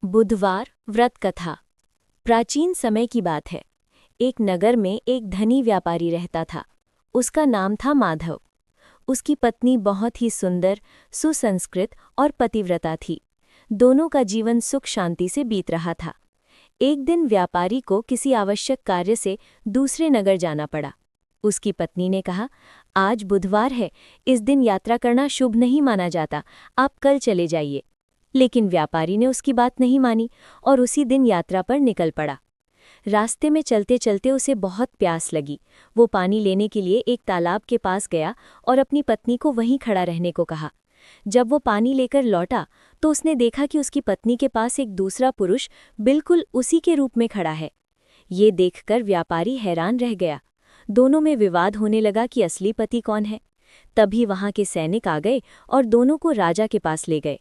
बुधवार व्रत कथा। प्राचीन समय की बात है। एक नगर में एक धनी व्यापारी रहता था। उसका नाम था माधव। उसकी पत्नी बहुत ही सुंदर, सुसंस्कृत और पतिव्रता थी। दोनों का जीवन सुख शांति से बीत रहा था। एक दिन व्यापारी को किसी आवश्यक कार्य से दूसरे नगर जाना पड़ा। उसकी पत्नी ने कहा, आज बुधवार है, इस दिन यात्रा करना शुभ नहीं माना जाता, आप कल चले जाइए। लेकिन व्यापारी ने उसकी बात नहीं मानी और उसी दिन यात्रा पर निकल पड़ा। रास्ते में चलते चलते उसे बहुत प्यास लगी। वो पानी लेने के लिए एक तालाब के पास गया और अपनी पत्नी को वहीं खड़ा रहने को कहा। जब वो पानी लेकर लौटा तो उसने देखा कि उसकी पत्नी के पास एक दूसरा पुरुष बिल्कुल उसी के रूप में खड़ा है। ये देखकर व्यापारी हैरान रह गया। दोनों में विवाद होने लगा कि असली पति कौन है। तभी वहां के सैनिक आ गए और दोनों को राजा के पास ले गए।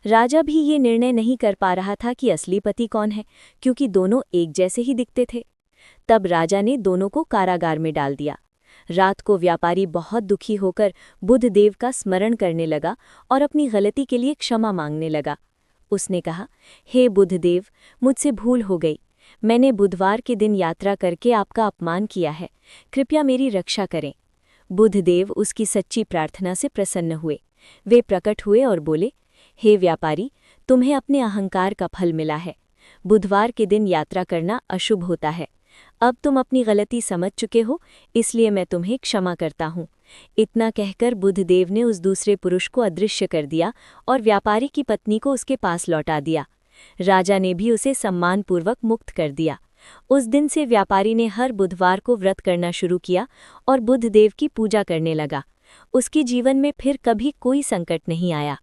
राजा भी ये निर्णय नहीं कर पा रहा था कि असली पति कौन है, क्योंकि दोनों एक जैसे ही दिखते थे। तब राजा ने दोनों को कारागार में डाल दिया। रात को व्यापारी बहुत दुखी होकर बुधदेव का स्मरण करने लगा और अपनी गलती के लिए क्षमा मांगने लगा। उसने कहा, हे बुधदेव, मुझसे भूल हो गई। मैंने बुधवार के दिन यात्रा करके आपका अपमान किया है, कृपया मेरी रक्षा करें। बुधदेव उसकी सच्ची प्रार्थना से प्रसन्न हुए। वे प्रकट हुए और बोले, हे व्यापारी, तुम्हें अपने अहंकार का फल मिला है। बुधवार के दिन यात्रा करना अशुभ होता है। अब तुम अपनी गलती समझ चुके हो, इसलिए मैं तुम्हें क्षमा करता हूँ। इतना कहकर बुधदेव ने उस दूसरे पुरुष को अदृश्य कर दिया और व्यापारी की पत्नी को उसके पास लौटा दिया। राजा ने भी उसे सम्मानपूर्वक मुक्त कर दिया। उस दिन से व्यापारी ने हर बुधवार को व्रत करना शुरू किया और बुधदेव की पूजा करने लगा। उसके जीवन में फिर कभी कोई संकट नहीं आया।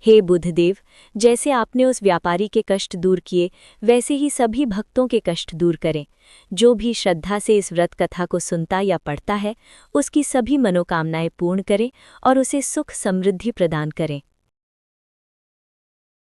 हे बुधदेव, जैसे आपने उस व्यापारी के कष्ट दूर किए, वैसे ही सभी भक्तों के कष्ट दूर करें। जो भी श्रद्धा से इस व्रत कथा को सुनता या पढ़ता है, उसकी सभी मनोकामनाएं पूर्ण करें और उसे सुख समृद्धि प्रदान करें।